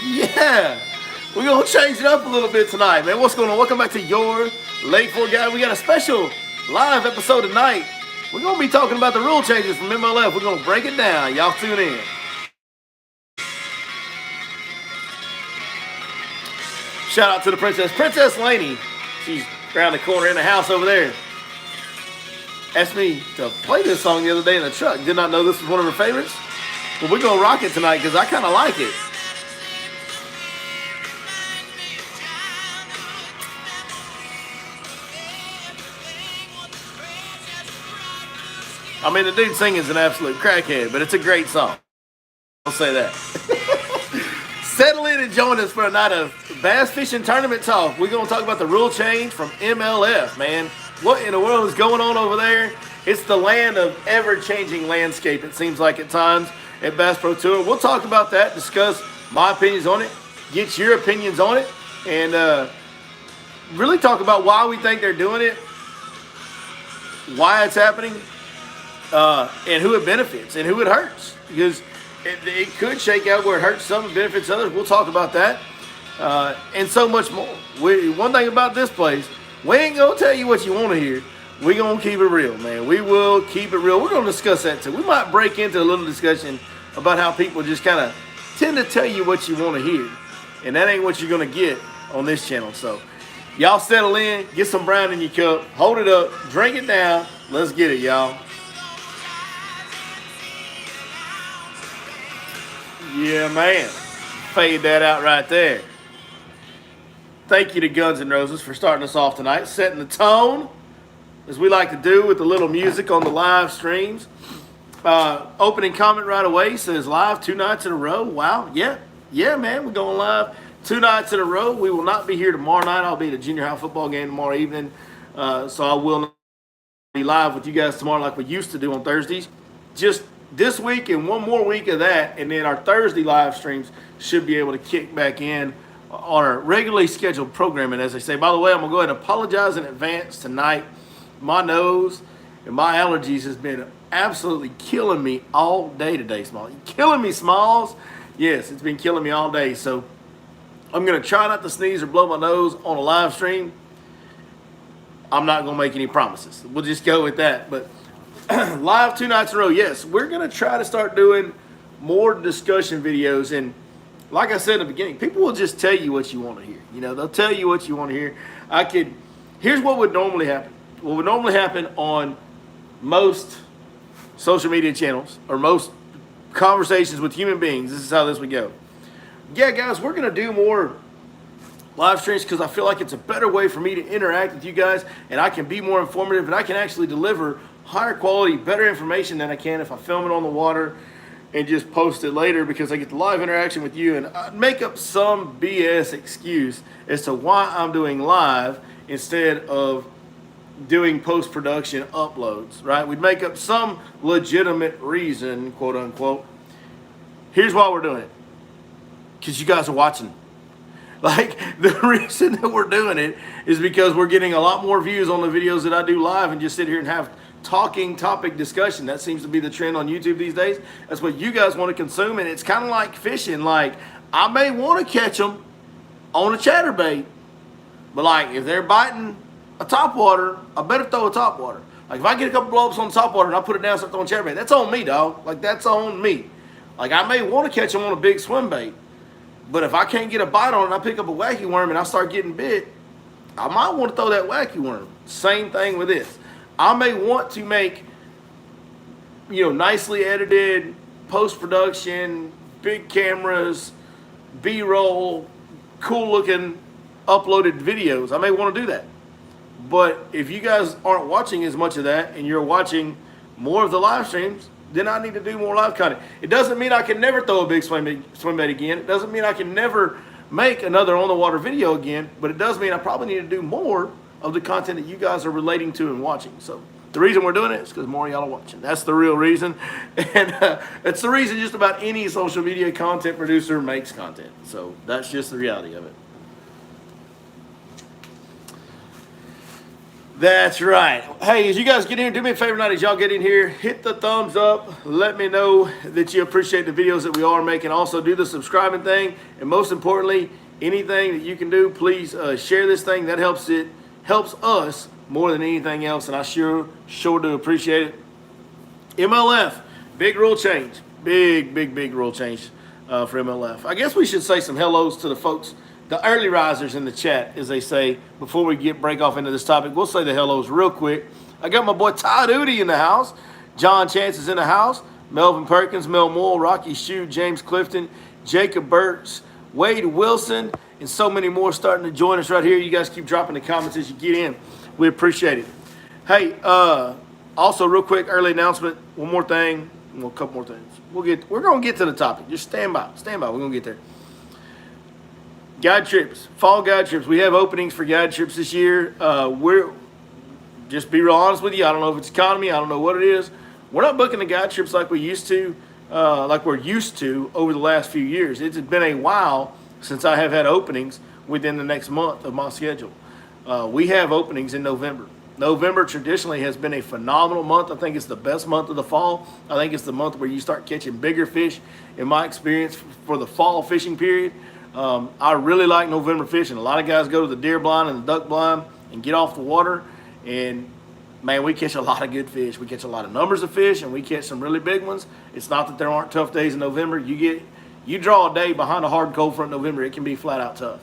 Yeah, we're going to change it up a little bit tonight, man. What's going on? Welcome back to your Late For Guy. We got a special live episode tonight. We're going to be talking about the rule changes from MLF. We're going to break it down. Y'all tune in. Shout out to the princess, Princess Laney. She's around the corner in the house over there. Asked me to play this song the other day in the truck. Did not know this was one of her favorites. But we're going to rock it tonight because I kind of like it. I mean, the dude singing is an absolute crackhead, but it's a great song. I'll say that. Settle in and join us for a night of bass fishing tournament talk. We're going to talk about the rule change from MLF, man. What in the world is going on over there? It's the land of ever-changing landscape, it seems like at times, at Bass Pro Tour. We'll talk about that, discuss my opinions on it, get your opinions on it, and really talk about why we think they're doing it, why it's happening, and who it benefits and who it hurts. Because it could shake out where it hurts some and benefits others. We'll talk about that and so much more. One thing about this place, we ain't going to tell you what you want to hear. We're going to keep it real, man. We will keep it real. We're going to discuss that too. We might break into a little discussion about how people just kind of tend to tell you what you want to hear. And that ain't what you're going to get on this channel. So y'all settle in, get some brown in your cup, hold it up, drink it down. Let's get it, y'all. Yeah, man. Fade that out right there. Thank you to Guns N' Roses for starting us off tonight, setting the tone, as we like to do with a little music on the live streams. Opening comment right away says live 2 nights in a row. Wow, yeah, man, we're going live 2 nights in a row. We will not be here tomorrow night. I'll be at a junior high football game tomorrow evening, so I will not be live with you guys tomorrow like we used to do on Thursdays. Just this week and one more week of that, and then our Thursday live streams should be able to kick back in on our regularly scheduled programming, as they say. By the way, I'm going to go ahead and apologize in advance tonight. My nose and my allergies has been absolutely killing me all day today, Smalls. Killing me, Smalls. Yes, it's been killing me all day. So I'm going to try not to sneeze or blow my nose on a live stream. I'm not going to make any promises. We'll just go with that. But live 2 nights in a row, yes. We're going to try to start doing more discussion videos. And like I said in the beginning, people will just tell you what you want to hear. You know, they'll tell you what you want to hear. Here's what would normally happen. What would normally happen on most social media channels or most conversations with human beings, this is how this would go. Yeah, guys, we're going to do more live streams because I feel like it's a better way for me to interact with you guys, and I can be more informative, and I can actually deliver higher quality, better information than I can if I film it on the water and just post it later, because I get the live interaction with you. And I'd make up some BS excuse as to why I'm doing live instead of doing post-production uploads, right? We'd make up some legitimate reason, quote unquote. Here's why we're doing it. Because you guys are watching. Like, the reason that we're doing it is because we're getting a lot more views on the videos that I do live and just sit here and have talking topic discussion. That seems to be the trend on YouTube these days. That's what you guys want to consume, and it's kind of like fishing. Like, I may want to catch them on a chatterbait, but like if they're biting a topwater, I better throw a topwater. Like if I get a couple blow-ups on the topwater and I put it down and start throwing chatterbait, that's on me, dog. Like that's on me. Like I may want to catch them on a big swim bait, but if I can't get a bite on it and I pick up a wacky worm and I start getting bit, I might want to throw that wacky worm. Same thing with this. I may want to make, nicely edited, post-production, big cameras, B-roll, cool-looking uploaded videos. I may want to do that. But if you guys aren't watching as much of that and you're watching more of the live streams, then I need to do more live content. It doesn't mean I can never throw a big swim bait again. It doesn't mean I can never make another on-the-water video again, but it does mean I probably need to do more of the content that you guys are relating to and watching. So the reason we're doing it is because more of y'all are watching. That's the real reason. And it's the reason just about any social media content producer makes content. So that's just the reality of it. That's right. Hey, as you guys get in, do me a favor tonight as y'all get in here, hit the thumbs up. Let me know that you appreciate the videos that we are making. Also, do the subscribing thing. And most importantly, anything that you can do, please share this thing. That helps us more than anything else. And I sure do appreciate it. MLF, big rule change. Big rule change for MLF. I guess we should say some hellos to the folks, the early risers in the chat, as they say, before we break off into this topic. We'll say the hellos real quick. I got my boy Todd Udi in the house. John Chance is in the house. Melvin Perkins, Mel Moore, Rocky Shue, James Clifton, Jacob Burks, Wade Wilson, and so many more starting to join us right here. You guys keep dropping the comments as you get in. We appreciate it. Hey, also real quick, early announcement. One more thing. Well, a couple more things. We're gonna get to the topic. Just stand by. We're gonna get there. Guide trips, fall guide trips. We have openings for guide trips this year. We're just be real honest with you. I don't know if it's economy. I don't know what it is. We're not booking the guide trips like we're used to over the last few years. It's been a while since I have had openings within the next month of my schedule. We have openings in November. November traditionally has been a phenomenal month. I think it's the best month of the fall. I think it's the month where you start catching bigger fish, in my experience, for the fall fishing period. I really like November fishing. A lot of guys go to the deer blind and the duck blind and get off the water, and man, we catch a lot of good fish. We catch a lot of numbers of fish, and we catch some really big ones. It's not that there aren't tough days in November. You draw a day behind a hard cold front in November, it can be flat out tough.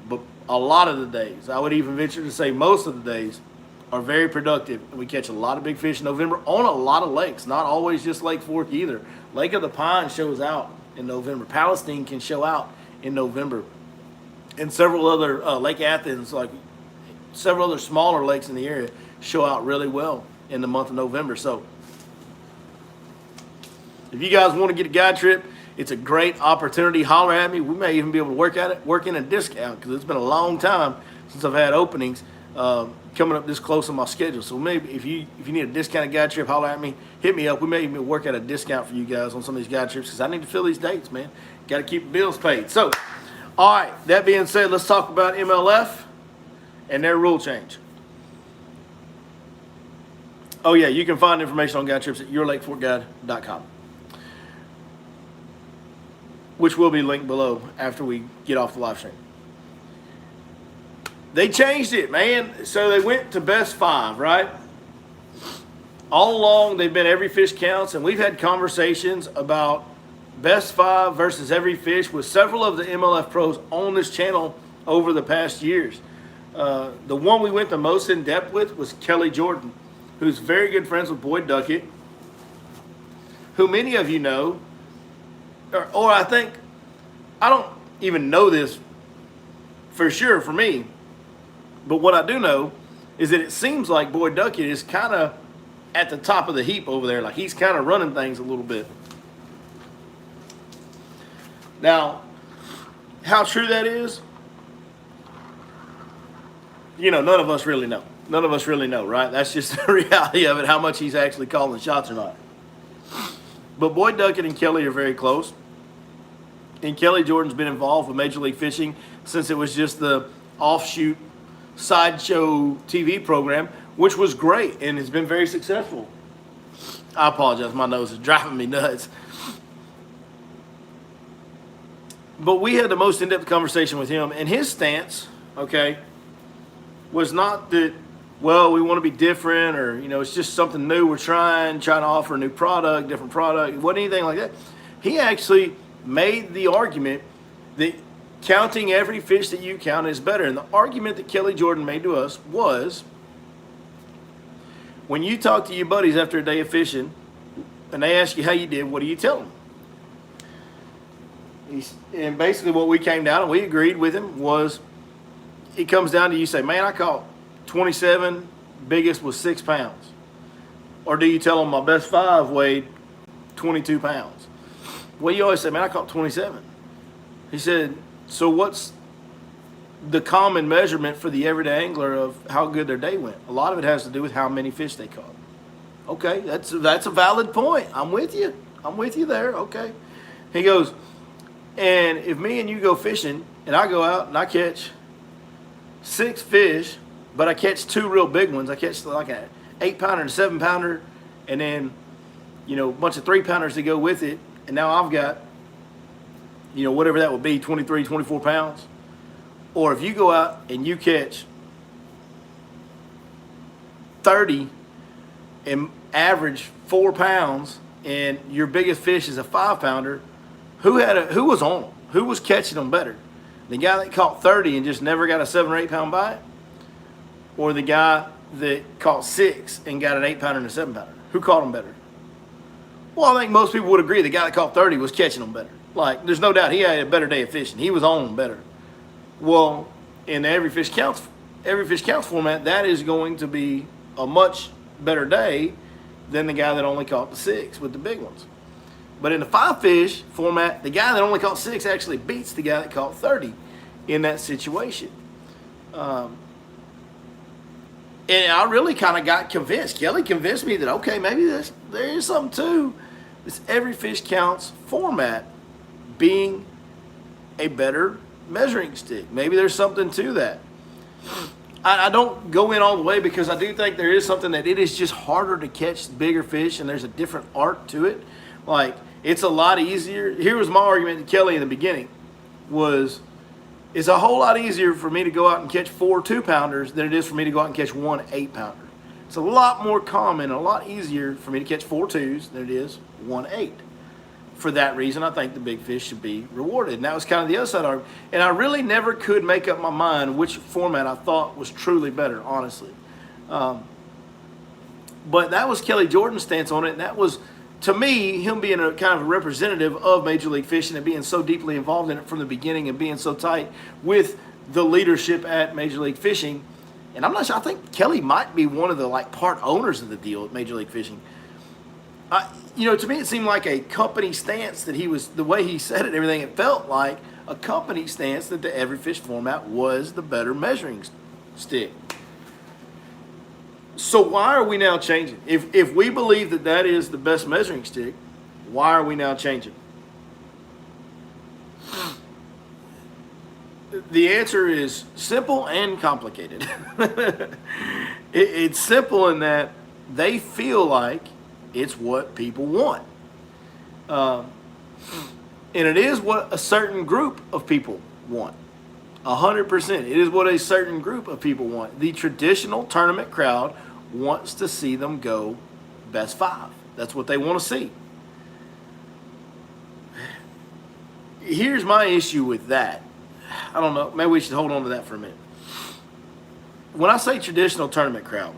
But a lot of the days, I would even venture to say most of the days, are very productive. We catch a lot of big fish in November on a lot of lakes, not always just Lake Fork either. Lake of the Pine shows out in November. Palestine can show out in November. And several other, Lake Athens, like several other smaller lakes in the area, show out really well in the month of November. So if you guys want to get a guide trip, it's a great opportunity. Holler at me. We may even be able to work in a discount, because it's been a long time since I've had openings coming up this close on my schedule. So maybe if you need a discounted guide trip, holler at me, hit me up. We may even work out a discount for you guys on some of these guide trips, because I need to fill these dates, man. Got to keep the bills paid. So, all right, that being said, let's talk about MLF and their rule change. Oh yeah, you can find information on guide trips at yourlakeforkguide.com, which will be linked below after we get off the live stream. They changed it, man. So they went to best 5, right? All along, they've been every fish counts, and we've had conversations about best 5 versus every fish with several of the MLF pros on this channel over the past years. The one we went the most in depth with was Kelly Jordan, who's very good friends with Boyd Duckett, who many of you know, or I think, I don't even know this for sure for me, but what I do know is that it seems like Boyd Duckett is kind of at the top of the heap over there. Like he's kind of running things a little bit. Now, how true that is, none of us really know. None of us really know, right? That's just the reality of it, how much he's actually calling shots or not. But Boyd Duckett and Kelly are very close. And Kelly Jordan's been involved with Major League Fishing since it was just the offshoot sideshow TV program, which was great and has been very successful. I apologize, my nose is driving me nuts. But we had the most in-depth conversation with him, and his stance, okay, was not that, well, we want to be different, or, it's just something new we're trying to offer a new product, different product. It wasn't anything like that. He actually made the argument that counting every fish that you count is better. And the argument that Kelly Jordan made to us was, when you talk to your buddies after a day of fishing and they ask you how you did, what do you tell them? And basically what we came down and we agreed with him was, it comes down to you say, man, I caught 27, biggest was 6 pounds. Or do you tell them my best 5 weighed 22 pounds? Well, you always say, man, I caught 27. He said, so what's the common measurement for the everyday angler of how good their day went? A lot of it has to do with how many fish they caught. Okay, that's a valid point. I'm with you. I'm with you there. Okay. He goes, and if me and you go fishing and I go out and I catch 6 fish but I catch two real big ones. I catch like an 8-pounder and a 7-pounder, and then, a bunch of 3-pounders to go with it. And now I've got, whatever that would be, 23, 24 pounds. Or if you go out and you catch 30 and average 4 pounds, and your biggest fish is a 5-pounder, who was on them? Who was catching them better? The guy that caught 30 and just never got a 7 or 8 pound bite, or the guy that caught 6 and got an 8-pounder and a 7-pounder? Who caught them better? Well, I think most people would agree the guy that caught 30 was catching them better. Like, there's no doubt he had a better day of fishing. He was on them better. Well, in the every fish counts format, that is going to be a much better day than the guy that only caught the 6 with the big ones. But in the 5-fish format, the guy that only caught 6 actually beats the guy that caught 30 in that situation. And I really kind of got convinced. Kelly convinced me that, okay, maybe there is something to this every fish counts format being a better measuring stick. Maybe there's something to that. I don't go in all the way because I do think there is something that it is just harder to catch bigger fish, and there's a different art to it. Like, it's a lot easier. Here was my argument to Kelly in the beginning it's a whole lot easier for me to go out and catch 4 2-pounders than it is for me to go out and catch 1 8-pounder. It's a lot more common and a lot easier for me to catch 4 2s than it is 1 8. For that reason, I think the big fish should be rewarded. And that was kind of the other side argument. And I really never could make up my mind which format I thought was truly better, honestly. But that was Kelly Jordan's stance on it, and that was, to me, him being a kind of a representative of Major League Fishing and being so deeply involved in it from the beginning and being so tight with the leadership at Major League Fishing. And I'm not sure, I think Kelly might be one of the part owners of the deal at Major League Fishing. To me it seemed like a company stance that the way he said it, everything, it felt like a company stance that the every fish format was the better measuring stick. So why are we now changing? If we believe that is the best measuring stick, why are we now changing? The answer is simple and complicated. It's simple in that they feel like it's what people want. And it is what a certain group of people want. 100%. It is what a certain group of people want. The traditional tournament crowd wants to see them go best 5. That's what they want to see. Here's my issue with that. I don't know. Maybe we should hold on to that for a minute. When I say traditional tournament crowd,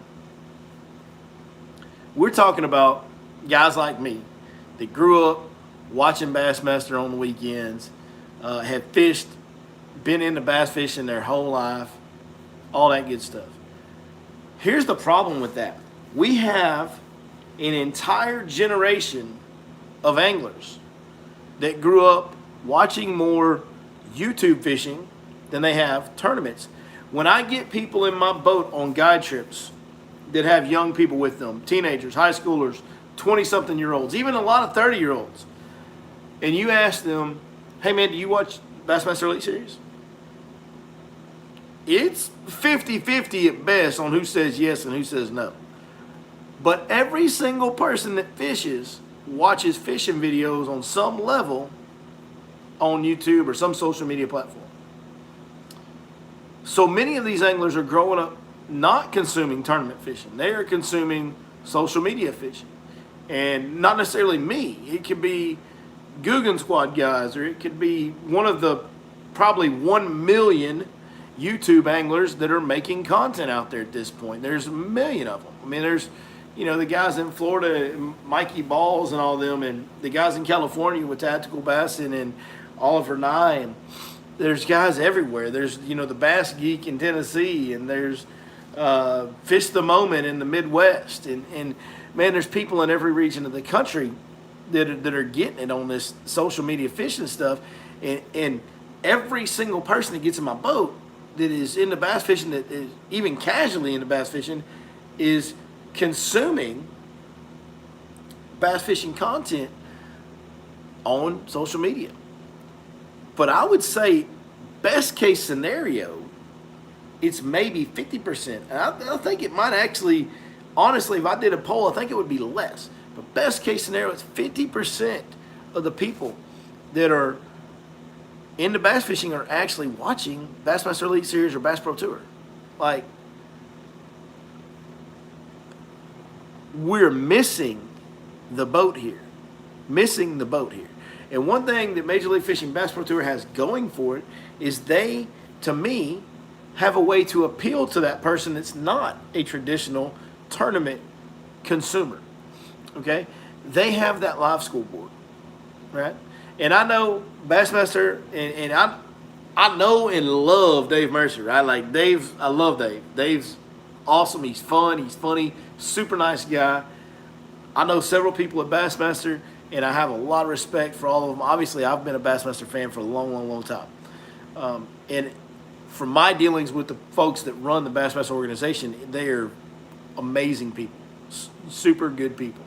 we're talking about guys like me that grew up watching Bassmaster on the weekends, have fished, been into bass fishing their whole life, all that good stuff. Here's the problem with that. We have an entire generation of anglers that grew up watching more YouTube fishing than they have tournaments. When I get people in my boat on guide trips that have young people with them, teenagers, high schoolers, 20-something-year-olds, even a lot of 30-year-olds, and you ask them, hey man, do you watch Bassmaster Elite Series? It's 50-50 at best on who says yes and who says no. But every single person that fishes watches fishing videos on some level on YouTube or some social media platform. So many of these anglers are growing up not consuming tournament fishing. They are consuming social media fishing. And not necessarily me. It could be Guggen Squad guys, or it could be one of the probably 1 million YouTube anglers that are making content out there at this point. There's a million of them. I mean, there's, the guys in Florida, Mikey Balls and all them, and the guys in California with Tactical Bassin and Oliver Nye, and there's guys everywhere. There's, the Bass Geek in Tennessee, and there's Fish the Moment in the Midwest, and man, there's people in every region of the country that are getting it on this social media fishing stuff, and every single person that gets in my boat that is into bass fishing, that is even casually into bass fishing, is consuming bass fishing content on social media. But I would say best case scenario, it's maybe 50%. And I think it might actually, honestly, if I did a poll, I think it would be less. But best case scenario, it's 50% of the people that are into bass fishing are actually watching Bassmaster Elite Series or Bass Pro Tour. Like, we're missing the boat here. Missing the boat here. And one thing that Major League Fishing Bass Pro Tour has going for it is they, to me, have a way to appeal to that person that's not a traditional tournament consumer. Okay? They have that live scoreboard, right? And I know Bassmaster, and I know and love Dave Mercer, right? Like Dave, I love Dave. Dave's awesome. He's fun. He's funny. Super nice guy. I know several people at Bassmaster, and I have a lot of respect for all of them. Obviously, I've been a Bassmaster fan for a long, long, long time. And from my dealings with the folks that run the Bassmaster organization, they are amazing people, super good people.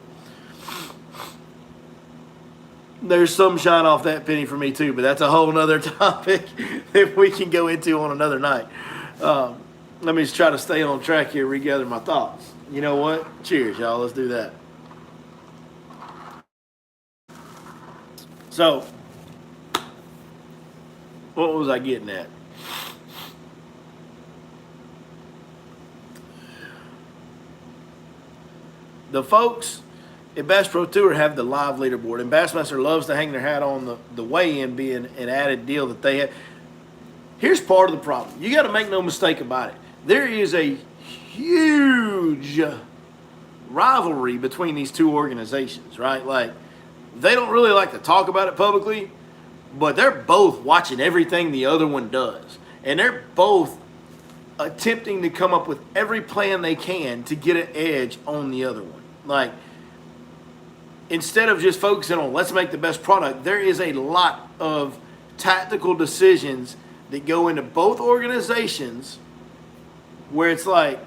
There's some shine off that penny for me too, but that's a whole nother topic that we can go into on another night. Let me just try to stay on track here, regather my thoughts. You know what? Cheers, y'all. Let's do that. So, what was I getting at? The folks at Bass Pro Tour have the live leaderboard, and Bassmaster loves to hang their hat on the weigh-in being an added deal that they have. Here's part of the problem. You got to make no mistake about it. There is a huge rivalry between these two organizations, right? Like, they don't really like to talk about it publicly, but they're both watching everything the other one does. And they're both attempting to come up with every plan they can to get an edge on the other one. Like, instead of just focusing on let's make the best product, there is a lot of tactical decisions that go into both organizations where it's like,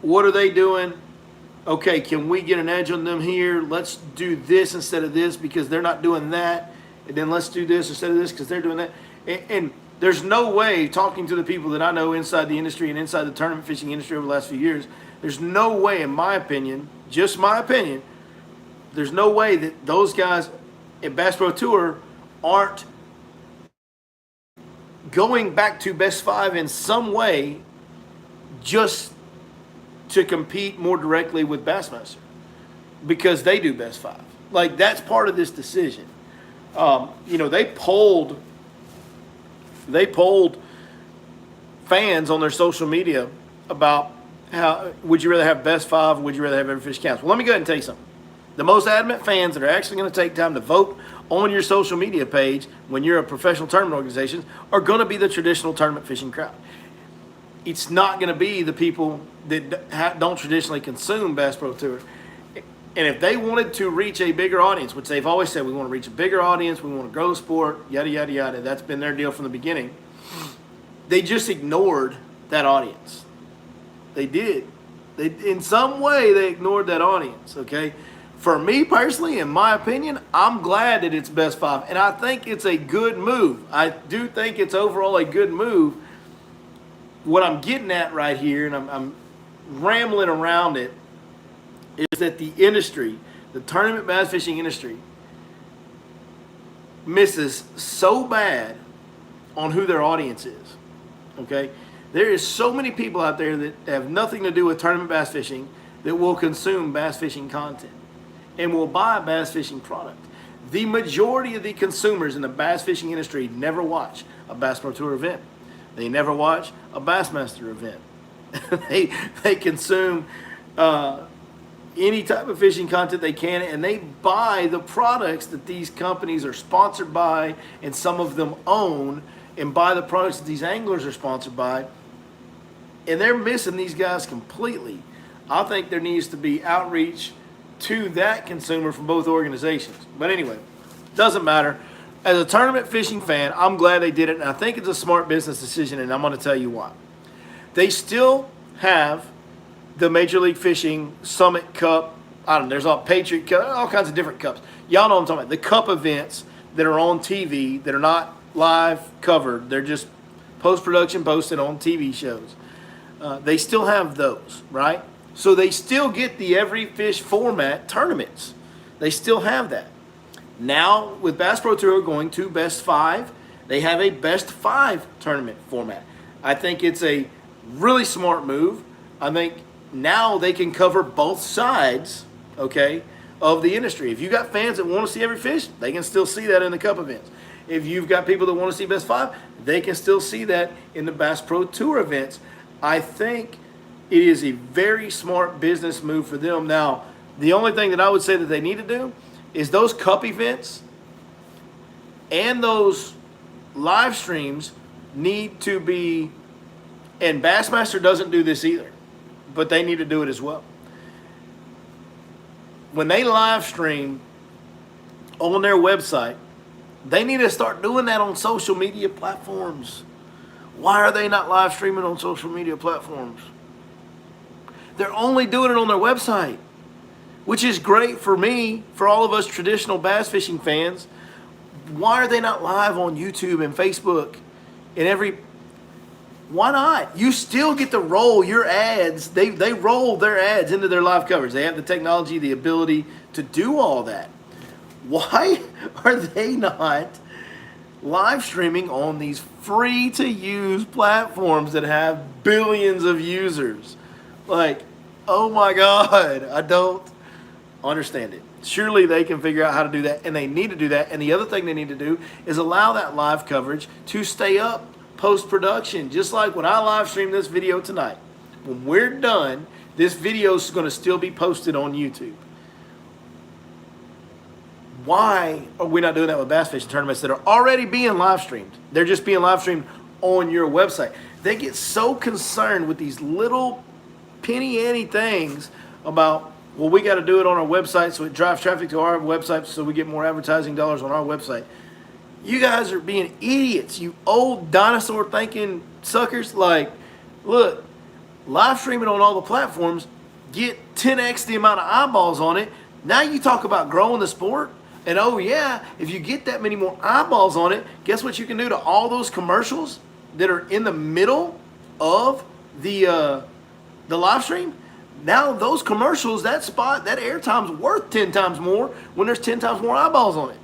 what are they doing? Okay, can we get an edge on them here? Let's do this instead of this because they're not doing that. And then let's do this instead of this because they're doing that. And there's no way, talking to the people that I know inside the industry and inside the tournament fishing industry over the last few years, there's no way, in my opinion, just my opinion, there's no way that those guys at Bass Pro Tour aren't going back to Best Five in some way just to compete more directly with Bassmaster because they do Best Five. Like, that's part of this decision. You know, they polled fans on their social media about how would you rather have Best Five or would you rather have Every Fish Counts? Well, let me go ahead and tell you something. The most adamant fans that are actually going to take time to vote on your social media page when you're a professional tournament organization are going to be the traditional tournament fishing crowd. It's not going to be the people that don't traditionally consume Bass Pro Tour. And if they wanted to reach a bigger audience, which they've always said, we want to reach a bigger audience, we want to grow the sport, yada, yada, yada, that's been their deal from the beginning, they just ignored that audience. They did. In some way, they ignored that audience, okay? For me personally, in my opinion, I'm glad that it's Best Five, and I think it's a good move. I do think it's overall a good move. What I'm getting at right here, and I'm rambling around it, is that the industry, the tournament bass fishing industry, misses so bad on who their audience is, okay? There is so many people out there that have nothing to do with tournament bass fishing that will consume bass fishing content and will buy bass fishing product. The majority of the consumers in the bass fishing industry never watch a Bass Pro Tour event. They never watch a Bassmaster event. they consume any type of fishing content they can, and they buy the products that these companies are sponsored by and some of them own, and buy the products that these anglers are sponsored by, and they're missing these guys completely. I think there needs to be outreach to that consumer from both organizations. But anyway, doesn't matter. As a tournament fishing fan, I'm glad they did it, and I think it's a smart business decision, and I'm going to tell you why. They still have the Major League Fishing Summit Cup. I don't know, there's all Patriot Cup, all kinds of different cups. Y'all know what I'm talking about. The cup events that are on TV that are not live covered. They're just post-production posted on TV shows. They still have those, right? So they still get the every fish format tournaments. They still have that. Now with Bass Pro Tour going to best 5, they have a best 5 tournament format. I think it's a really smart move. I think now they can cover both sides, okay, of the industry. If you got fans that want to see every fish, they can still see that in the Cup events. If you've got people that want to see best 5, they can still see that in the Bass Pro Tour events. I think it is a very smart business move for them. Now, the only thing that I would say that they need to do is those Cup events and those live streams need to be, and Bassmaster doesn't do this either, but they need to do it as well. When they live stream on their website, they need to start doing that on social media platforms. Why are they not live streaming on social media platforms? They're only doing it on their website, which is great for me, for all of us traditional bass fishing fans. Why are they not live on YouTube and Facebook and every... Why not? You still get to roll your ads. They roll their ads into their live coverage. They have the technology, the ability to do all that. Why are they not live streaming on these free to use platforms that have billions of users? Like, oh my God, I don't understand it. Surely they can figure out how to do that, and they need to do that. And the other thing they need to do is allow that live coverage to stay up post-production. Just like when I live stream this video tonight, when we're done, this video is going to still be posted on YouTube. Why are we not doing that with bass fishing tournaments that are already being live streamed? They're just being live streamed on your website. They get so concerned with these little penny-ante things about, well, we got to do it on our website so it drives traffic to our website so we get more advertising dollars on our website. You guys are being idiots, you old dinosaur thinking suckers. Like, look, live streaming on all the platforms, get 10x the amount of eyeballs on it. Now you talk about growing the sport. And oh yeah, if you get that many more eyeballs on it, guess what you can do to all those commercials that are in the middle of the live stream? Now those commercials, that spot, that airtime's worth 10 times more when there's 10 times more eyeballs on it.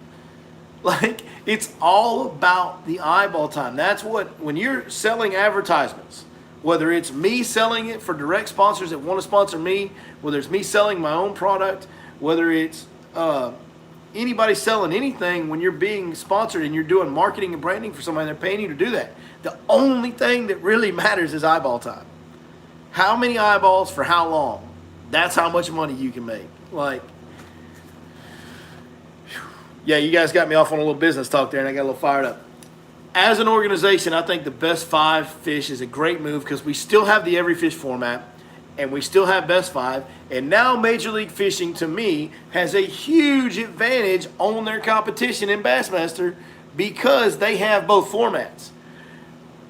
Like, it's all about the eyeball time. That's what, when you're selling advertisements, whether it's me selling it for direct sponsors that want to sponsor me, whether it's me selling my own product, whether it's anybody selling anything, when you're being sponsored and you're doing marketing and branding for somebody, they're paying you to do that. The only thing that really matters is eyeball time. How many eyeballs for how long? That's how much money you can make. Like, yeah, you guys got me off on a little business talk there, and I got a little fired up. As an organization, I think the best 5 fish is a great move because we still have the every fish format, and we still have best 5. And now Major League Fishing, to me, has a huge advantage on their competition in Bassmaster because they have both formats.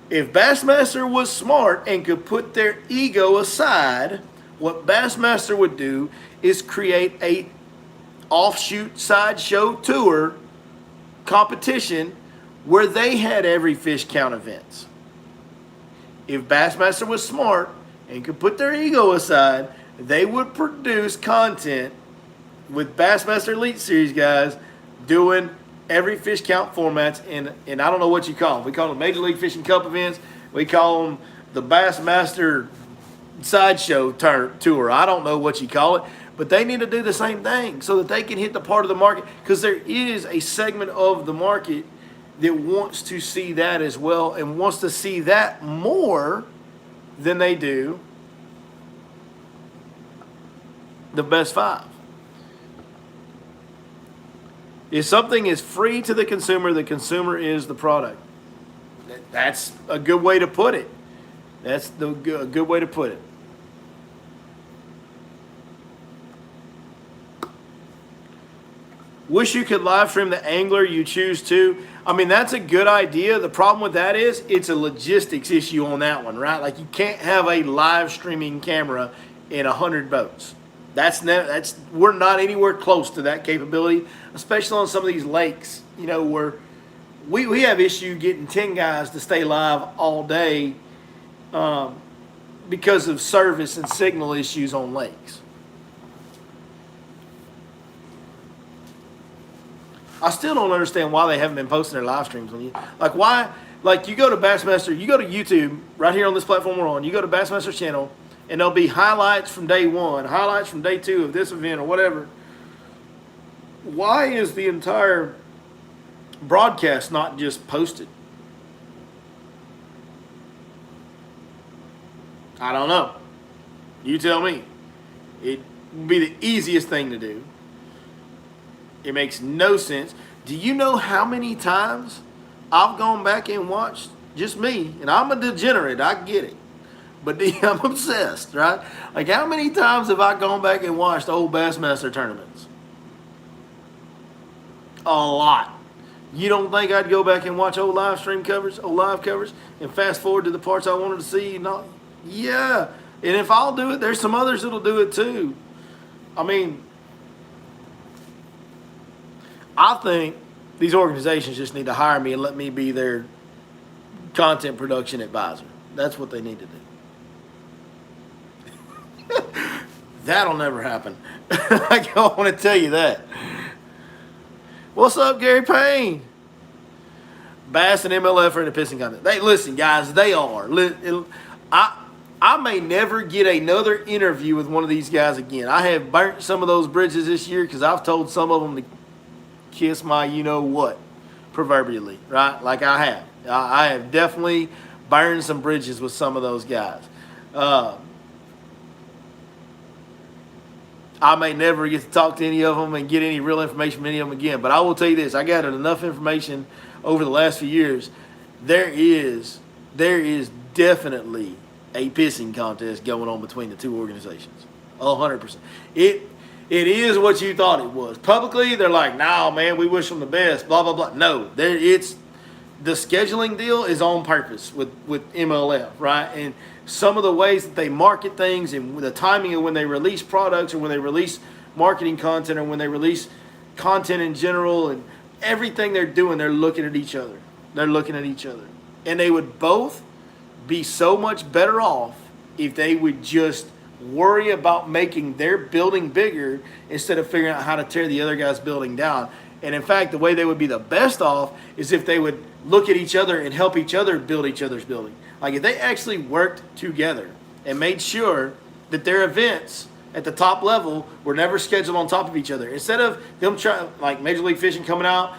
If Bassmaster was smart and could put their ego aside, what Bassmaster would do is create a offshoot sideshow tour competition where they had every fish count events. If Bassmaster was smart and could put their ego aside, they would produce content with Bassmaster Elite Series guys doing every fish count formats, and I don't know what you call them. We call them Major League Fishing Cup events. We call them the Bassmaster Sideshow Tour. I don't know what you call it. But they need to do the same thing so that they can hit the part of the market, because there is a segment of the market that wants to see that as well and wants to see that more than they do the best 5. If something is free to the consumer is the product. That's a good way to put it. That's a good way to put it. Wish you could live stream the angler you choose to. I mean, that's a good idea. The problem with that is it's a logistics issue on that one, right? Like, you can't have a live streaming camera in 100 boats. We're not anywhere close to that capability, especially on some of these lakes, you know, where we have issue getting 10 guys to stay live all day because of service and signal issues on lakes. I still don't understand why they haven't been posting their live streams on you. Like why? Like you go to Bassmaster, you go to YouTube right here on this platform we're on. You go to Bassmaster's channel, and there'll be highlights from day 1, highlights from day 2 of this event or whatever. Why is the entire broadcast not just posted? I don't know. You tell me. It would be the easiest thing to do. It makes no sense. Do you know how many times I've gone back and watched, just me, and I'm a degenerate, I get it. But I'm obsessed, right? Like how many times have I gone back and watched old Bassmaster tournaments? A lot. You don't think I'd go back and watch old live stream covers, old live covers, and fast forward to the parts I wanted to see? No, yeah. And if I'll do it, there's some others that'll do it too. I mean, I think these organizations just need to hire me and let me be their content production advisor. That's what they need to do. That'll never happen. I want to tell you that. What's up, Gary Payne? Bass and MLF are in the pissing contest. Listen, guys, they are. I may never get another interview with one of these guys again. I have burnt some of those bridges this year because I've told some of them to kiss my you-know-what, proverbially, right? Like I have. I have definitely burned some bridges with some of those guys. I may never get to talk to any of them and get any real information from any of them again. But I will tell you this. I gathered enough information over the last few years. There is definitely a pissing contest going on between the two organizations. 100%. It is what you thought it was. Publicly, they're like, "Nah, man, we wish them the best." Blah blah blah. No, the scheduling deal is on purpose with MLF, right? And some of the ways that they market things and the timing of when they release products or when they release marketing content or when they release content in general and everything they're doing, they're looking at each other. They're looking at each other, and they would both be so much better off if they would just worry about making their building bigger instead of figuring out how to tear the other guy's building down. And in fact, the way they would be the best off is if they would look at each other and help each other build each other's building. Like if they actually worked together and made sure that their events at the top level were never scheduled on top of each other. Instead of them trying, like Major League Fishing coming out,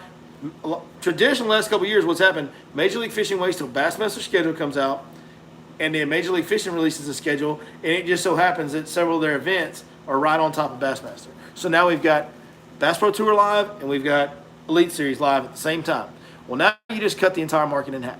traditionally the last couple of years what's happened, Major League Fishing waits till Bassmaster schedule comes out, and then Major League Fishing releases a schedule, and it just so happens that several of their events are right on top of Bassmaster. So now we've got Bass Pro Tour live, and we've got Elite Series live at the same time. Well, now you just cut the entire market in half.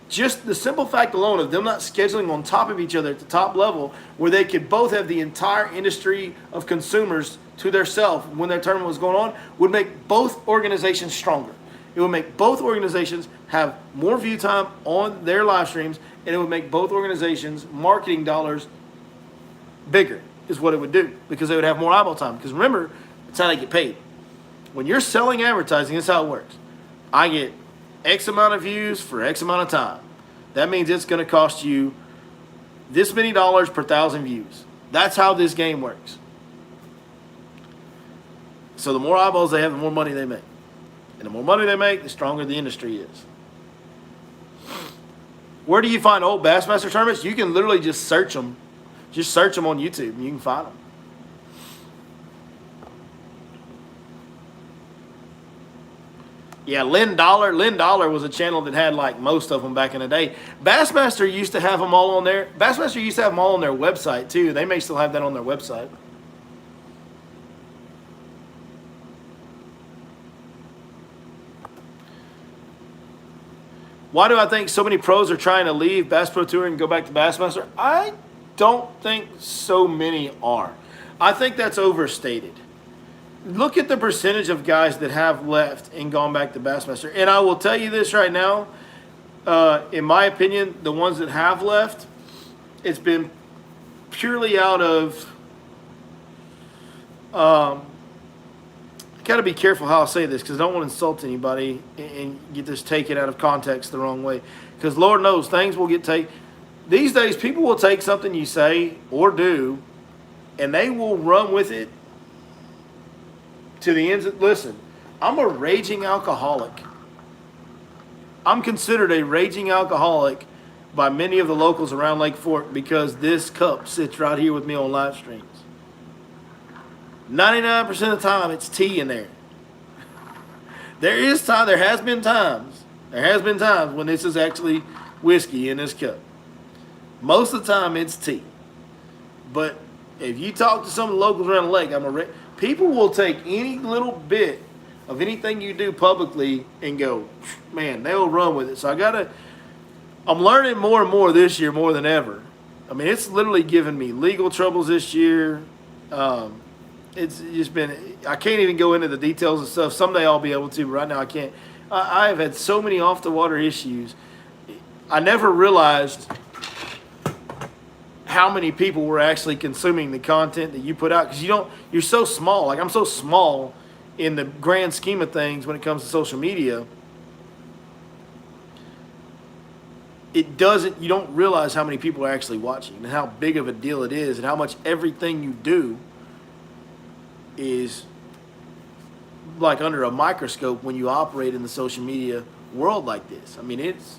Just the simple fact alone of them not scheduling on top of each other at the top level where they could both have the entire industry of consumers to theirself when their tournament was going on would make both organizations stronger. It would make both organizations have more view time on their live streams, and it would make both organizations' marketing dollars bigger, is what it would do, because they would have more eyeball time. Because remember, it's how they get paid. When you're selling advertising, that's how it works. I get X amount of views for X amount of time. That means it's going to cost you this many dollars per 1,000 views. That's how this game works. So the more eyeballs they have, the more money they make. And the more money they make, the stronger the industry is. Where do you find old Bassmaster tournaments? You can literally just search them. Just search them on YouTube and you can find them. Yeah, Lynn Dollar was a channel that had like most of them back in the day. Bassmaster used to have them all on there. Bassmaster used to have them all on their website too. They may still have that on their website. Why do I think so many pros are trying to leave Bass Pro Tour and go back to Bassmaster? I don't think so many are. I think that's overstated. Look at the percentage of guys that have left and gone back to Bassmaster. And I will tell you this right now, in my opinion, the ones that have left, it's been purely out of got to be careful how I say this because I don't want to insult anybody and get this taken out of context the wrong way. Because Lord knows things will get taken. These days, people will take something you say or do, and they will run with it to the ends. Listen, I'm a raging alcoholic. I'm considered a raging alcoholic by many of the locals around Lake Fork because this cup sits right here with me on live streams. 99% of the time, it's tea in there. There has been times when this is actually whiskey in this cup. Most of the time, it's tea. But if you talk to some of the locals around the lake, people will take any little bit of anything you do publicly and go, man, they'll run with it. So I'm learning more and more this year more than ever. I mean, it's literally given me legal troubles this year. It's just been, I can't even go into the details and stuff. Someday I'll be able to, but right now I can't. I have had so many off the water issues. I never realized how many people were actually consuming the content that you put out because you're so small. Like I'm so small in the grand scheme of things when it comes to social media. You don't realize how many people are actually watching and how big of a deal it is and how much everything you do is like under a microscope when you operate in the social media world like this. I mean, it's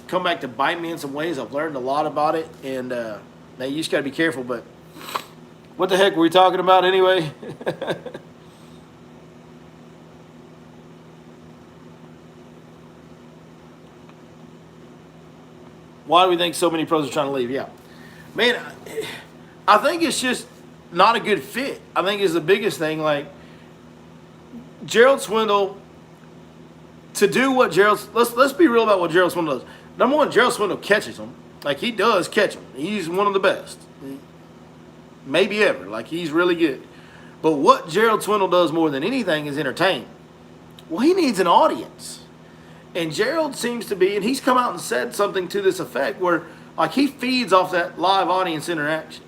come back to bite me in some ways. I've learned a lot about it, and now you just got to be careful. But what the heck were we talking about anyway? Why do we think so many pros are trying to leave? Yeah. Man, I think it's just not a good fit. I think is the biggest thing. Like, Gerald Swindle, to do what let's be real about what Gerald Swindle does. Number one, Gerald Swindle catches them. Like, he does catch them. He's one of the best. Maybe ever. Like, he's really good. But what Gerald Swindle does more than anything is entertain. Well, he needs an audience. And Gerald seems to be, and he's come out and said something to this effect where, like, he feeds off that live audience interaction.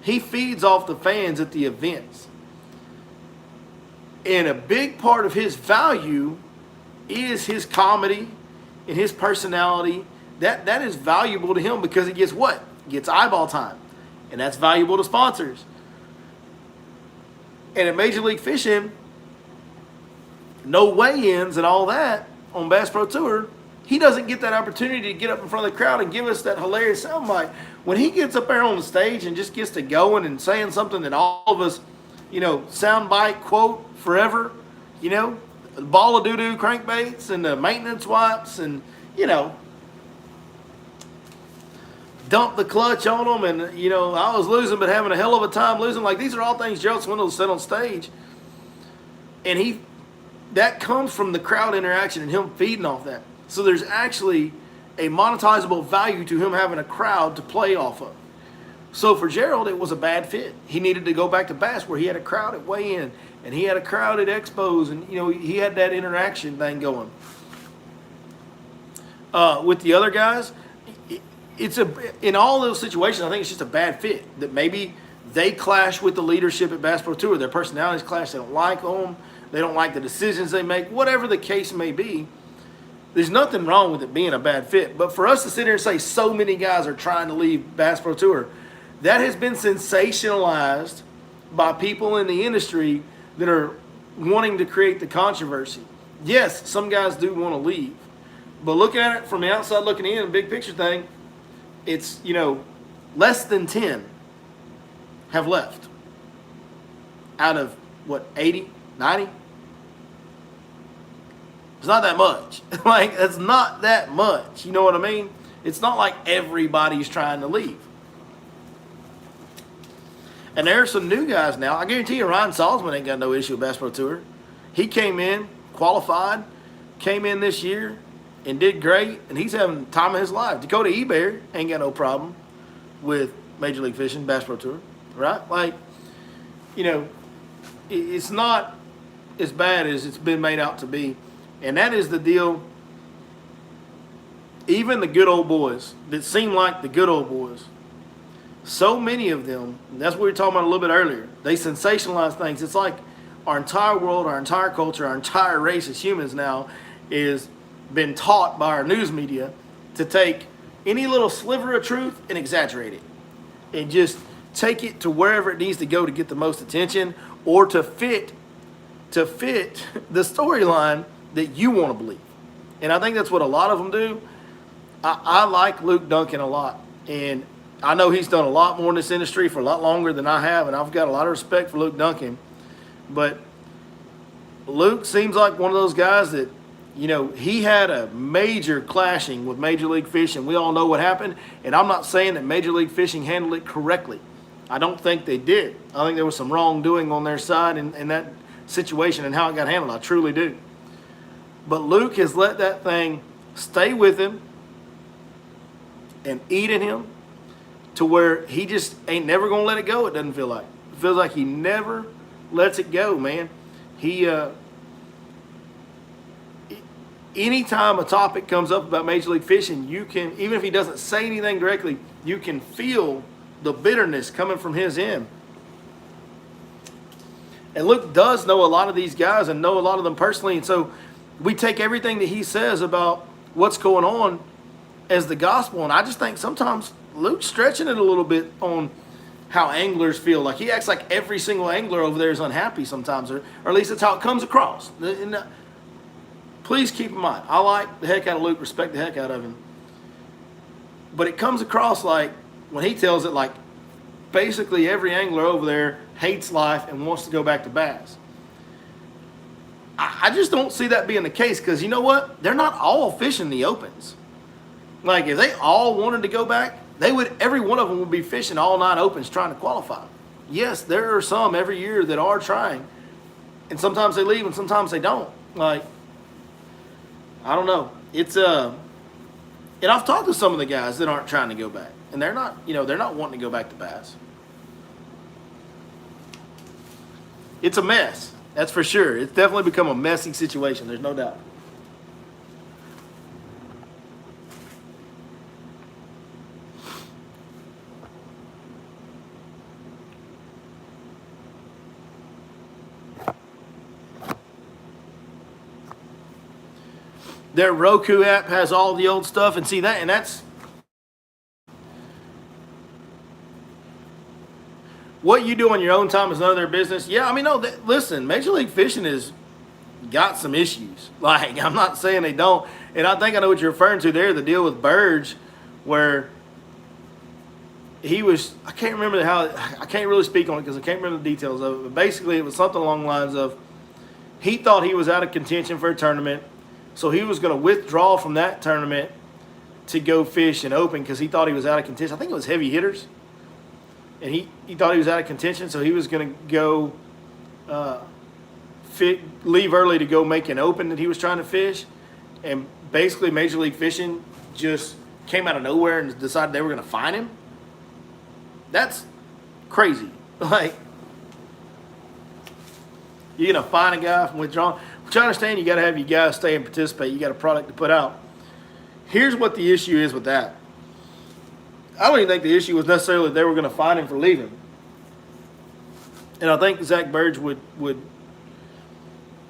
He feeds off the fans at the events. And a big part of his value is his comedy and his personality. That is valuable to him because it gets what? It gets eyeball time. And that's valuable to sponsors. And at Major League Fishing, no weigh-ins and all that on Bass Pro Tour, he doesn't get that opportunity to get up in front of the crowd and give us that hilarious soundbite. When he gets up there on the stage and just gets to going and saying something that all of us, soundbite quote forever, ball of doo-doo crankbaits and the maintenance wipes and, dump the clutch on them and, I was losing but having a hell of a time losing. Like, these are all things Gerald Swindle said on stage. And that comes from the crowd interaction and him feeding off that. So there's actually a monetizable value to him having a crowd to play off of. So for Gerald, it was a bad fit. He needed to go back to Bass where he had a crowd at weigh-in and he had a crowd at expos and, he had that interaction thing going. With the other guys, in all those situations, I think it's just a bad fit. That maybe they clash with the leadership at Bass Pro Tour. Their personalities clash. They don't like them. They don't like the decisions they make. Whatever the case may be, there's nothing wrong with it being a bad fit. But for us to sit here and say so many guys are trying to leave Bass Pro Tour, that has been sensationalized by people in the industry that are wanting to create the controversy. Yes, some guys do want to leave. But looking at it from the outside looking in, the big picture thing, it's, less than 10 have left out of, 80, 90? It's not that much. Like, it's not that much. You know what I mean? It's not like everybody's trying to leave. And there are some new guys now. I guarantee you Ryan Salzman ain't got no issue with Bass Pro Tour. He came in, qualified, came in this year, and did great, and he's having the time of his life. Dakota Ebear ain't got no problem with Major League Fishing, Bass Pro Tour, right? Like, it's not as bad as it's been made out to be. And that is the deal. Even the good old boys that seem like the good old boys, so many of them, and that's what we were talking about a little bit earlier, they sensationalize things. It's like our entire world, our entire culture, our entire race as humans now is been taught by our news media to take any little sliver of truth and exaggerate it and just take it to wherever it needs to go to get the most attention or to fit the storyline that you want to believe. And I think that's what a lot of them do. I like Luke Duncan a lot. And I know he's done a lot more in this industry for a lot longer than I have, and I've got a lot of respect for Luke Duncan. But Luke seems like one of those guys that, you know, he had a major clashing with Major League Fishing. We all know what happened, and I'm not saying that Major League Fishing handled it correctly. I don't think they did. I think there was some wrongdoing on their side in that situation and how it got handled. I truly do. But Luke has let that thing stay with him and eat in him to where he just ain't never going to let it go, it doesn't feel like. It feels like he never lets it go, man. Anytime a topic comes up about Major League Fishing, you can, even if he doesn't say anything directly, you can feel the bitterness coming from his end. And Luke does know a lot of these guys and know a lot of them personally, and so we take everything that he says about what's going on as the gospel, and I just think sometimes Luke's stretching it a little bit on how anglers feel. Like he acts like every single angler over there is unhappy sometimes, or at least that's how it comes across. And, please keep in mind, I like the heck out of Luke, respect the heck out of him, but it comes across like when he tells it like basically every angler over there hates life and wants to go back to bass. I just don't see that being the case, because you know what? They're not all fishing the opens. Like if they all wanted to go back, they would. Every one of them would be fishing all 9 opens trying to qualify. Yes, there are some every year that are trying, and sometimes they leave and sometimes they don't. Like I don't know. It's and I've talked to some of the guys that aren't trying to go back, and they're not. You know, they're not wanting to go back to bass. It's a mess. That's for sure. It's definitely become a messy situation. There's no doubt. Their Roku app has all the old stuff, and see that, and that's what you do on your own time is none of their business. Yeah, I mean, no, listen, Major League Fishing has got some issues. Like, I'm not saying they don't, and I think I know what you're referring to there, the deal with Burge, where he was, I can't remember how, I can't really speak on it because I can't remember the details of it, but basically it was something along the lines of he thought he was out of contention for a tournament, so he was going to withdraw from that tournament to go fish and open because he thought he was out of contention. I think it was heavy hitters. And he thought he was out of contention, so he was going to go leave early to go make an open that he was trying to fish. And basically Major League Fishing just came out of nowhere and decided they were going to fine him. That's crazy. Like, you're going to fine a guy from withdrawing. Which I understand you got to have your guys stay and participate. You got a product to put out. Here's what the issue is with that. I don't even think the issue was necessarily they were going to fine him for leaving. And I think Zach Burge would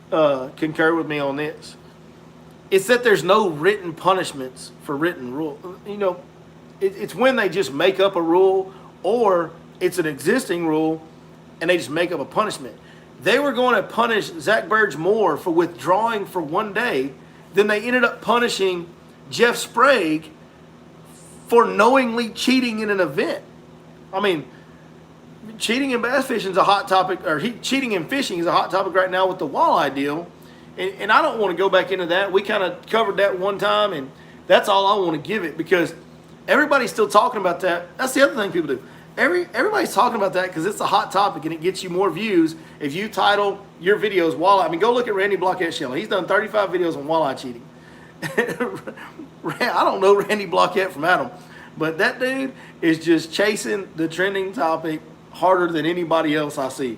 concur with me on this. It's that there's no written punishments for written rule. You know, it's when they just make up a rule, or it's an existing rule and they just make up a punishment. They were going to punish Zach Burge more for withdrawing for one day than they ended up punishing Jeff Sprague for knowingly cheating in an event. I mean, cheating in bass fishing is a hot topic, or cheating in fishing is a hot topic right now with the walleye deal. And I don't want to go back into that. We kind of covered that one time, and that's all I want to give it because everybody's still talking about that. That's the other thing people do. Everybody's talking about that because it's a hot topic and it gets you more views if you title your videos walleye. I mean, go look at Randy Blockett Shelley. He's done 35 videos on walleye cheating. I don't know Randy Blockett from Adam, but that dude is just chasing the trending topic harder than anybody else I see.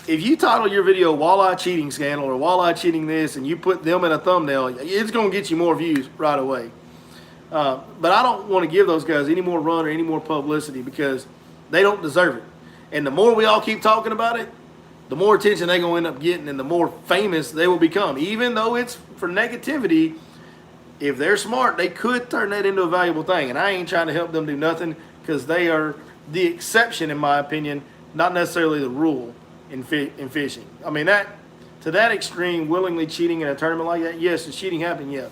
If you title your video walleye cheating scandal or walleye cheating this and you put them in a thumbnail, it's going to get you more views right away. But I don't want to give those guys any more run or any more publicity because they don't deserve it. And the more we all keep talking about it, the more attention they're going to end up getting and the more famous they will become. Even though it's for negativity, if they're smart, they could turn that into a valuable thing. And I ain't trying to help them do nothing because they are the exception, in my opinion, not necessarily the rule in fishing. I mean, that to that extreme, willingly cheating in a tournament like that, yes, is cheating happening? Yes.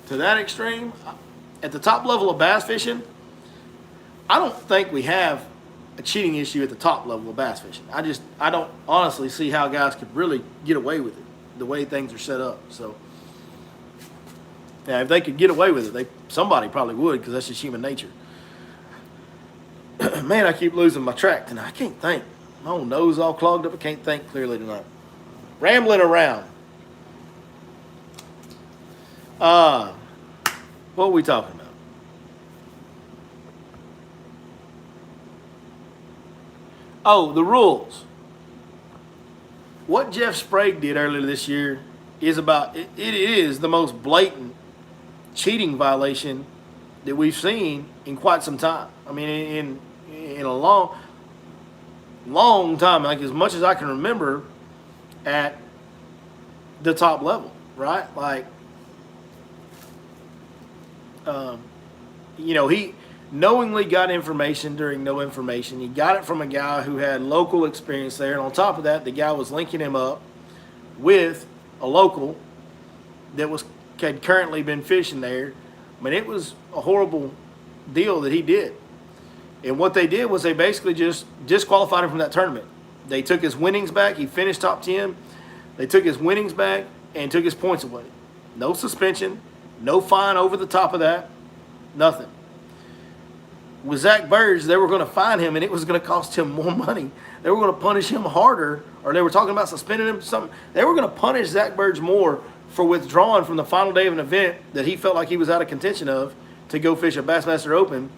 To that extreme, at the top level of bass fishing, I don't think we have a cheating issue at the top level of bass fishing. I don't honestly see how guys could really get away with it the way things are set up. So, yeah, if they could get away with it, somebody probably would because that's just human nature. Man, I keep losing my track tonight. I can't think. My own nose all clogged up. I can't think clearly tonight. Rambling around. What are we talking about? Oh, the rules. What Jeff Sprague did earlier this year is it is the most blatant cheating violation that we've seen in quite some time. I mean, in a long time, like as much as I can remember at the top level, right? Like, he knowingly got information during no information. He got it from a guy who had local experience there. And on top of that, the guy was linking him up with a local that had currently been fishing there. I mean, it was a horrible deal that he did. And what they did was they basically just disqualified him from that tournament. They took his winnings back. He finished top 10. They took his winnings back and took his points away. No suspension, no fine over the top of that, nothing. With Zach Burge, they were going to fine him, and it was going to cost him more money. They were going to punish him harder, or they were talking about suspending him. Something. They were going to punish Zach Burge more for withdrawing from the final day of an event that he felt like he was out of contention of to go fish a Bassmaster Open.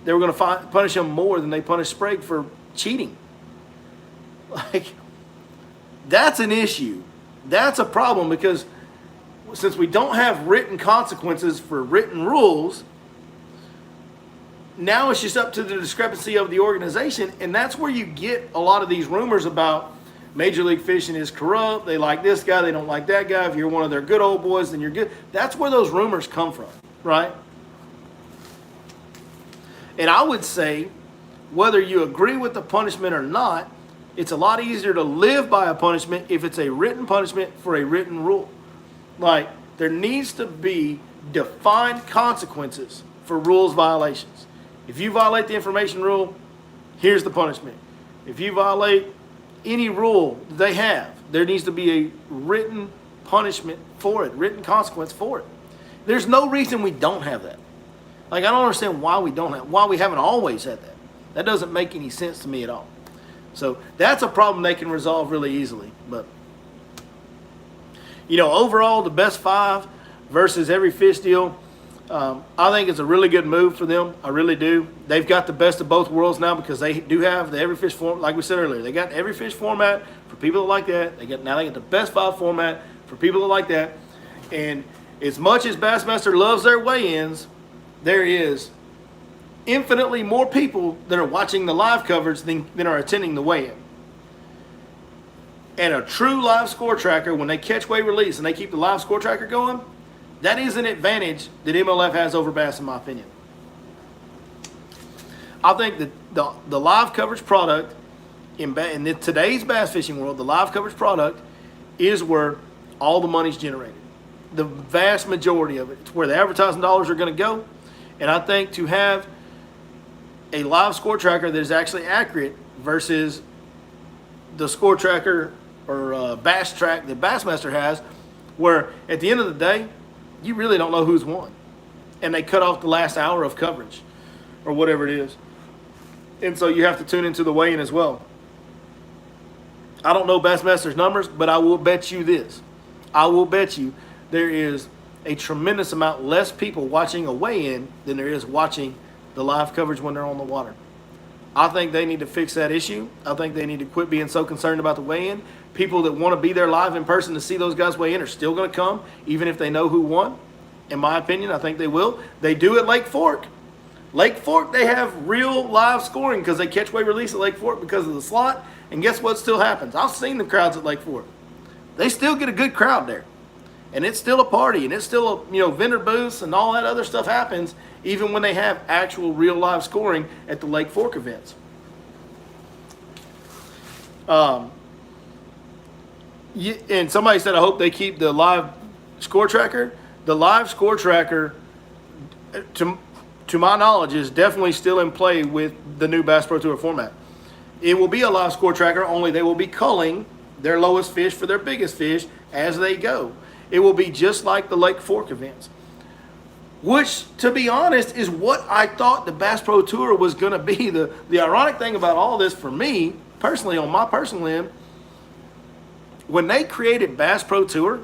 They were going to punish him more than they punished Sprague for cheating. Like, that's an issue. That's a problem because since we don't have written consequences for written rules, now it's just up to the discrepancy of the organization, and that's where you get a lot of these rumors about Major League Fishing is corrupt. They like this guy, they don't like that guy. If you're one of their good old boys, then you're good. That's where those rumors come from, right? And I would say, whether you agree with the punishment or not, it's a lot easier to live by a punishment if it's a written punishment for a written rule. Like, there needs to be defined consequences for rules violations. If you violate the information rule, here's the punishment. If you violate any rule they have, there needs to be a written punishment for it, written consequence for it. There's no reason we don't have that. Like, I don't understand why we haven't always had that. That doesn't make any sense to me at all. So that's a problem they can resolve really easily. But, overall, the best five versus every fish deal, I think it's a really good move for them. I really do. They've got the best of both worlds now because they do have the every fish form. Like we said earlier, they got every fish format for people that like that. Now they got the best five format for people that like that. And as much as Bassmaster loves their weigh-ins, there is infinitely more people that are watching the live coverage than are attending the weigh-in. And a true live score tracker, when they catch, weigh, release, and they keep the live score tracker going, that is an advantage that MLF has over Bass, in my opinion. I think that the live coverage product in today's bass fishing world, the live coverage product is where all the money's generated. The vast majority of it. It's where the advertising dollars are going to go. And I think to have a live score tracker that is actually accurate versus the score tracker or bass track that Bassmaster has, where at the end of the day, you really don't know who's won. And they cut off the last hour of coverage or whatever it is. And so you have to tune into the weigh-in as well. I don't know Bassmaster's numbers, but I will bet you this. I will bet you there is a tremendous amount less people watching a weigh-in than there is watching the live coverage when they're on the water. I think they need to fix that issue. I think they need to quit being so concerned about the weigh-in. People that want to be there live in person to see those guys weigh in are still going to come, even if they know who won. In my opinion, I think they will. They do at Lake Fork. Lake Fork, they have real live scoring because they catch, weight, release at Lake Fork because of the slot. And guess what still happens? I've seen the crowds at Lake Fork. They still get a good crowd there. And it's still a party, and it's still a, vendor booths and all that other stuff happens even when they have actual real live scoring at the Lake Fork events. And somebody said, I hope they keep the live score tracker. The live score tracker, to my knowledge, is definitely still in play with the new Bass Pro Tour format. It will be a live score tracker, only they will be culling their lowest fish for their biggest fish as they go. It will be just like the Lake Fork events, which, to be honest, is what I thought the Bass Pro Tour was going to be. The ironic thing about all this for me, personally, on my personal end, when they created Bass Pro Tour,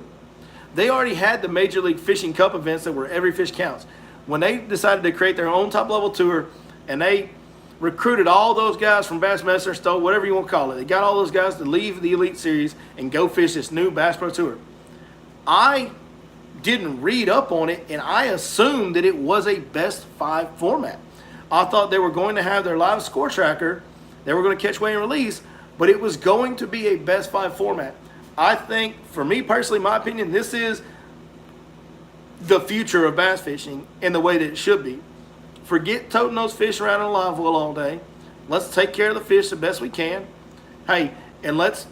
they already had the Major League Fishing Cup events that were every fish counts. When they decided to create their own top-level tour, and they recruited all those guys from Bassmaster, Stowe, whatever you want to call it, they got all those guys to leave the Elite Series and go fish this new Bass Pro Tour. I didn't read up on it, and I assumed that it was a best 5 format. I thought they were going to have their live score tracker, they were going to catch, weigh, and release, but it was going to be a best 5 format. I think, for me personally, my opinion, this is the future of bass fishing in the way that it should be. Forget toting those fish around in a live well all day. Let's take care of the fish the best we can. Hey, and let's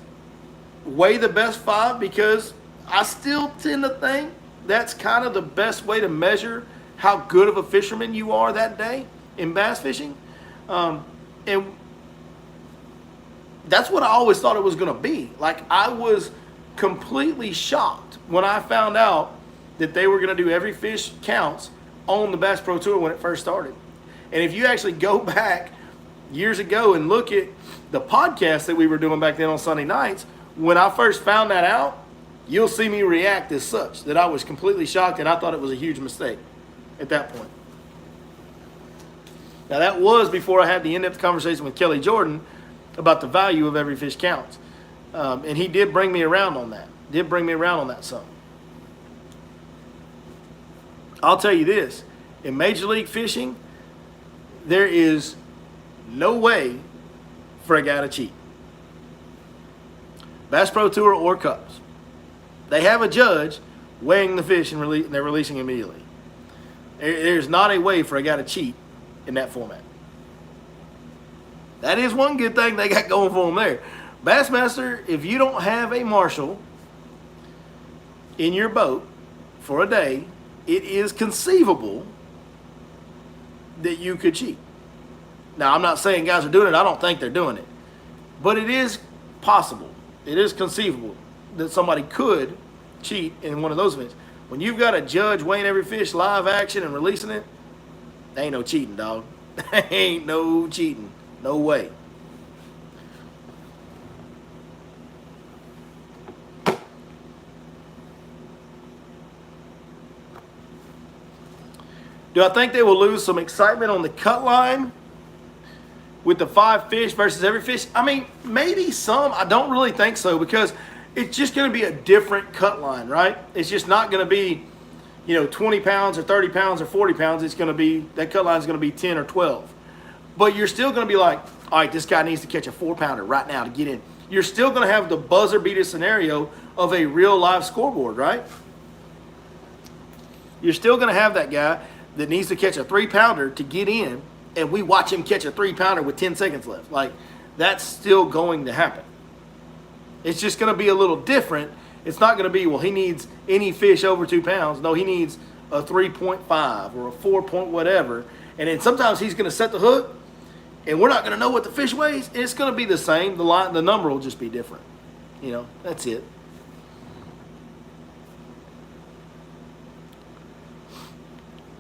weigh the best 5, because I still tend to think that's kind of the best way to measure how good of a fisherman you are that day in bass fishing. And that's what I always thought it was going to be. Like, I was completely shocked when I found out that they were going to do every fish counts on the Bass Pro Tour when it first started. And if you actually go back years ago and look at the podcast that we were doing back then on Sunday nights, when I first found that out, you'll see me react as such, that I was completely shocked and I thought it was a huge mistake at that point. Now, that was before I had the in-depth conversation with Kelly Jordan about the value of every fish counts. And he did bring me around on that. Some. I'll tell you this, in Major League Fishing, there is no way for a guy to cheat. Bass Pro Tour or Cups. They have a judge weighing the fish and they're releasing immediately. There's not a way for a guy to cheat in that format. That is one good thing they got going for them there. Bassmaster, if you don't have a marshal in your boat for a day, it is conceivable that you could cheat. Now, I'm not saying guys are doing it. I don't think they're doing it. But it is possible. It is conceivable that somebody could cheat in one of those events. When you've got a judge weighing every fish live action and releasing it, there ain't no cheating, dog. There ain't no cheating. No way. Do I think they will lose some excitement on the cut line with the 5 fish versus every fish? I mean, maybe some. I don't really think so, because it's just going to be a different cut line, right? It's just not going to be, 20 pounds or 30 pounds or 40 pounds. It's going to be, that cut line is going to be 10 or 12. But you're still going to be like, all right, this guy needs to catch a 4-pounder right now to get in. You're still going to have the buzzer beater scenario of a real live scoreboard, right? You're still going to have that guy that needs to catch a 3-pounder to get in, and we watch him catch a 3-pounder with 10 seconds left. Like, that's still going to happen. It's just going to be a little different. It's not going to be, well, he needs any fish over 2 pounds. No, he needs a 3.5 or a 4 point whatever. And then sometimes he's going to set the hook, and we're not going to know what the fish weighs. And it's going to be the same. The number will just be different. That's it.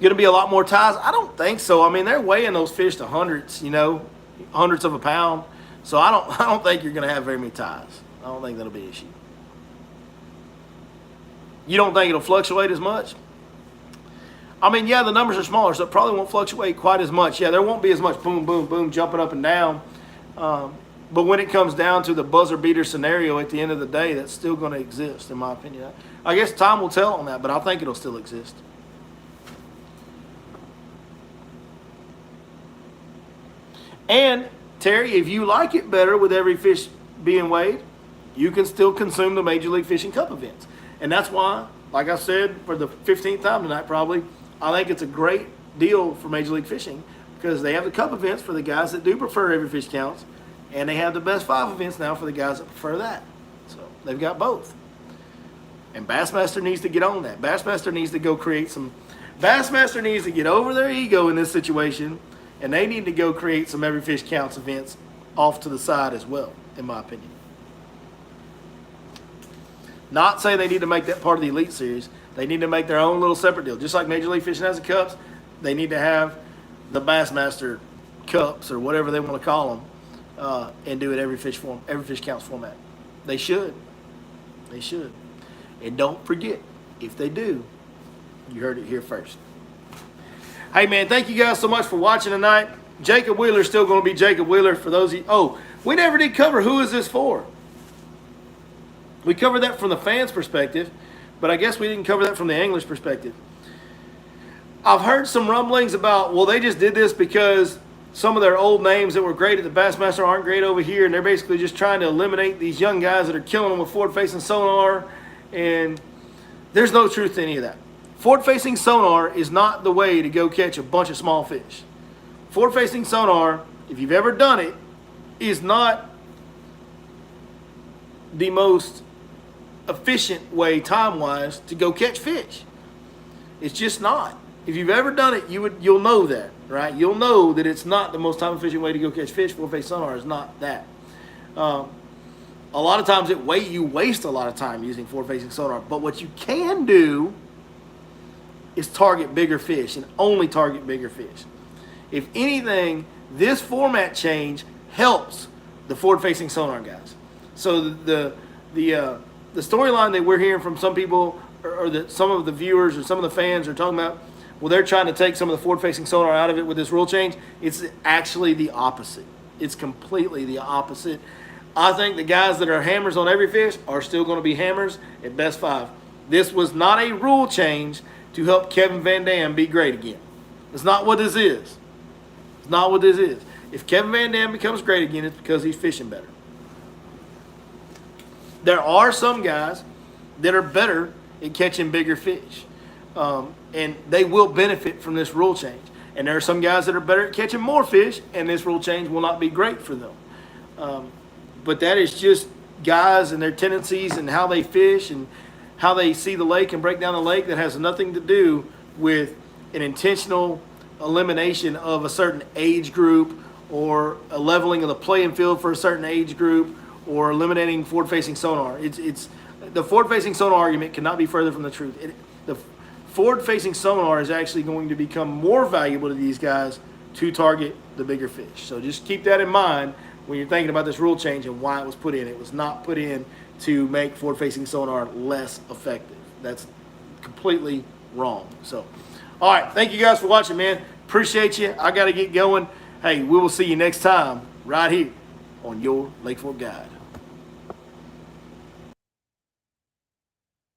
Going to be a lot more ties? I don't think so. I mean, they're weighing those fish to hundreds, hundreds of a pound. So I don't think you're going to have very many ties. I don't think that'll be an issue. You don't think it'll fluctuate as much? I mean, yeah, the numbers are smaller, so it probably won't fluctuate quite as much. Yeah, there won't be as much boom, boom, boom jumping up and down. But when it comes down to the buzzer beater scenario at the end of the day, that's still going to exist, in my opinion. I guess time will tell on that, but I think it'll still exist. And Terry, if you like it better with every fish being weighed, you can still consume the Major League Fishing Cup events. And that's why, like I said for the 15th time tonight probably, I think it's a great deal for Major League Fishing because they have the Cup events for the guys that do prefer every fish counts, and they have the best 5 events now for the guys that prefer that. So they've got both. And Bassmaster needs to get on that. Bassmaster needs to go create some. Bassmaster needs to get over their ego in this situation, and they need to go create some every fish counts events off to the side as well, in my opinion. Not saying they need to make that part of the Elite Series. They need to make their own little separate deal. Just like Major League Fishing has the Cups, they need to have the Bassmaster Cups or whatever they want to call them, and do it every fish counts format. They should. They should. And don't forget, if they do, you heard it here first. Hey, man, thank you guys so much for watching tonight. Jacob Wheeler's still going to be Jacob Wheeler for those of you. Oh, we never did cover who is this for. We covered that from the fans' perspective, but I guess we didn't cover that from the angler's perspective. I've heard some rumblings about, well, they just did this because some of their old names that were great at the Bassmaster aren't great over here, and they're basically just trying to eliminate these young guys that are killing them with forward-facing sonar, and there's no truth to any of that. Forward-facing sonar is not the way to go catch a bunch of small fish. Forward-facing sonar, if you've ever done it, is not the most efficient way time-wise to go catch fish. It's just not. If you've ever done it, you'll know that, right? You'll know that it's not the most time-efficient way to go catch fish. Forward-facing sonar is not that. A lot of times you waste a lot of time using forward-facing sonar. But what you can do is target bigger fish and only target bigger fish. If anything, this format change helps the forward-facing sonar guys. So the storyline that we're hearing from some people, or that some of the viewers or some of the fans are talking about, well, they're trying to take some of the forward-facing sonar out of it with this rule change. It's actually the opposite. It's completely the opposite. I think the guys that are hammers on every fish are still going to be hammers at best 5. This was not a rule change to help Kevin Van Dam be great again. It's not what this is. It's not what this is. If Kevin Van Dam becomes great again, it's because he's fishing better. There are some guys that are better at catching bigger fish, and they will benefit from this rule change. And there are some guys that are better at catching more fish, and this rule change will not be great for them. But that is just guys and their tendencies and how they fish and how they see the lake and break down the lake. That has nothing to do with an intentional elimination of a certain age group or a leveling of the playing field for a certain age group or eliminating forward-facing sonar. It's the forward-facing sonar argument cannot be further from the truth. The forward-facing sonar is actually going to become more valuable to these guys to target the bigger fish. So just keep that in mind when you're thinking about this rule change and why it was put in. It was not put in to make forward-facing sonar less effective. That's completely wrong. So, all right, thank you guys for watching, man. Appreciate you. I got to get going. Hey, we will see you next time right here on your Lake Fork Guide.